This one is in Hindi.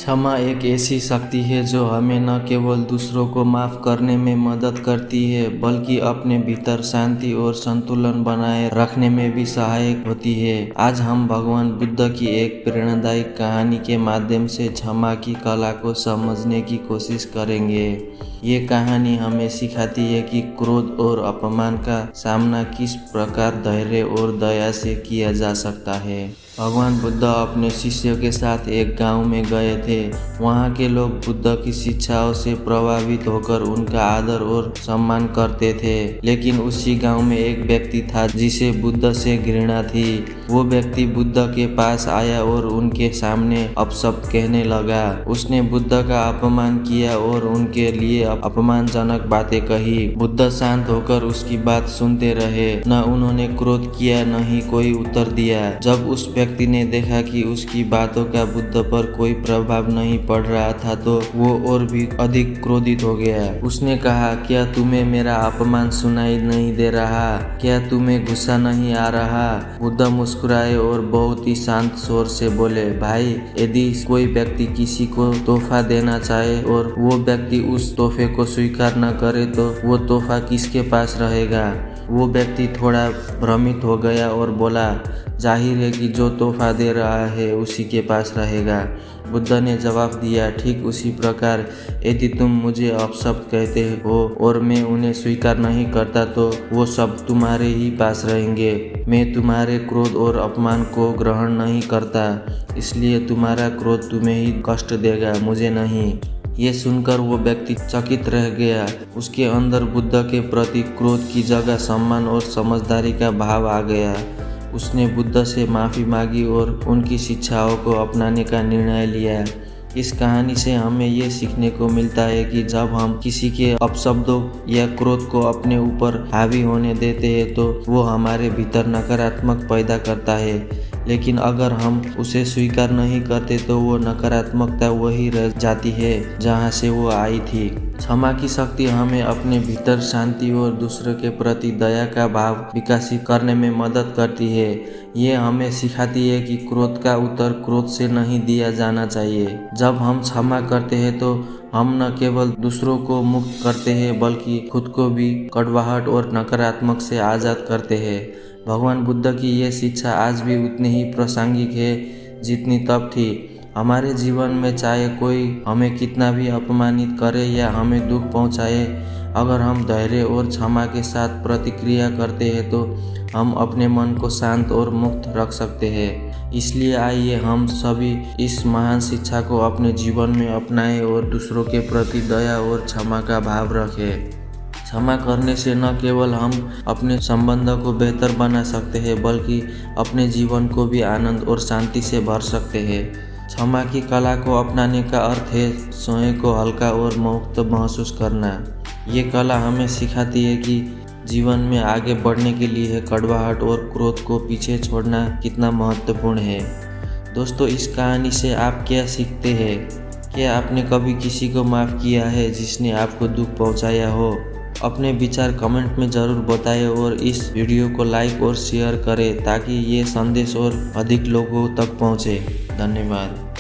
क्षमा एक ऐसी शक्ति है जो हमें न केवल दूसरों को माफ़ करने में मदद करती है बल्कि अपने भीतर शांति और संतुलन बनाए रखने में भी सहायक होती है। आज हम भगवान बुद्ध की एक प्रेरणादायी कहानी के माध्यम से क्षमा की कला को समझने की कोशिश करेंगे। ये कहानी हमें सिखाती है कि क्रोध और अपमान का सामना किस प्रकार धैर्य और दया से किया जा सकता है। भगवान बुद्ध अपने शिष्यों के साथ एक गांव में गए थे। वहां के लोग बुद्ध की शिक्षाओं से प्रभावित होकर उनका आदर और सम्मान करते थे, लेकिन उसी गांव में एक व्यक्ति था जिसे बुद्ध से घृणा थी। वो व्यक्ति बुद्ध के पास आया और उनके सामने अपशब्द कहने लगा। उसने बुद्ध का अपमान किया और उनके लिए अपमानजनक बातें कही। बुद्ध शांत होकर उसकी बात सुनते रहे। न उन्होंने क्रोध किया न ही कोई उत्तर दिया। जब उस व्यक्ति ने देखा कि उसकी बातों का बुद्ध पर कोई प्रभाव नहीं पड़ रहा था तो वो और भी अधिक क्रोधित हो गया। उसने कहा, क्या तुम्हें मेरा अपमान सुनाई नहीं दे रहा? क्या तुम्हें गुस्सा नहीं आ रहा? बुद्ध मुस्कुराए और बहुत ही शांत स्वर से बोले, भाई, यदि कोई व्यक्ति किसी को तोहफा देना चाहे और वो व्यक्ति उस तोहफे को स्वीकार न करे तो वो तोहफा किसके पास रहेगा? वो व्यक्ति थोड़ा भ्रमित हो गया और बोला, जाहिर है कि जो तोहफा दे रहा है उसी के पास रहेगा। बुद्ध ने जवाब दिया, ठीक उसी प्रकार यदि तुम मुझे अपशब्द कहते हो और मैं उन्हें स्वीकार नहीं करता तो वो सब तुम्हारे ही पास रहेंगे। मैं तुम्हारे क्रोध और अपमान को ग्रहण नहीं करता, इसलिए तुम्हारा क्रोध तुम्हें ही कष्ट देगा, मुझे नहीं। ये सुनकर वो व्यक्ति चकित रह गया। उसके अंदर बुद्ध के प्रति क्रोध की जगह सम्मान और समझदारी का भाव आ गया। उसने बुद्ध से माफ़ी मांगी और उनकी शिक्षाओं को अपनाने का निर्णय लिया। इस कहानी से हमें ये सीखने को मिलता है कि जब हम किसी के अपशब्दों या क्रोध को अपने ऊपर हावी होने देते हैं तो वो हमारे भीतर नकारात्मक पैदा करता है, लेकिन अगर हम उसे स्वीकार नहीं करते तो वो नकारात्मकता वही रह जाती है जहाँ से वो आई थी। क्षमा की शक्ति हमें अपने भीतर शांति और दूसरों के प्रति दया का भाव विकसित करने में मदद करती है। ये हमें सिखाती है कि क्रोध का उत्तर क्रोध से नहीं दिया जाना चाहिए। जब हम क्षमा करते हैं तो हम न केवल दूसरों को मुक्त करते हैं बल्कि खुद को भी कड़वाहट और नकारात्मक से आज़ाद करते हैं। भगवान बुद्ध की ये शिक्षा आज भी उतनी ही प्रासंगिक है जितनी तब थी। हमारे जीवन में चाहे कोई हमें कितना भी अपमानित करे या हमें दुख पहुंचाए, अगर हम धैर्य और क्षमा के साथ प्रतिक्रिया करते हैं तो हम अपने मन को शांत और मुक्त रख सकते हैं। इसलिए आइए हम सभी इस महान शिक्षा को अपने जीवन में अपनाएं और दूसरों के प्रति दया और क्षमा का भाव रखें। क्षमा करने से न केवल हम अपने संबंधों को बेहतर बना सकते हैं बल्कि अपने जीवन को भी आनंद और शांति से भर सकते हैं। क्षमा की कला को अपनाने का अर्थ है स्वयं को हल्का और मुक्त महसूस करना। ये कला हमें सिखाती है कि जीवन में आगे बढ़ने के लिए कड़वाहट और क्रोध को पीछे छोड़ना कितना महत्वपूर्ण है। दोस्तों, इस कहानी से आप क्या सीखते हैं? क्या आपने कभी किसी को माफ़ किया है जिसने आपको दुख पहुंचाया हो? अपने विचार कमेंट में ज़रूर बताएं और इस वीडियो को लाइक और शेयर करें ताकि ये संदेश और अधिक लोगों तक पहुँचे। धन्यवाद।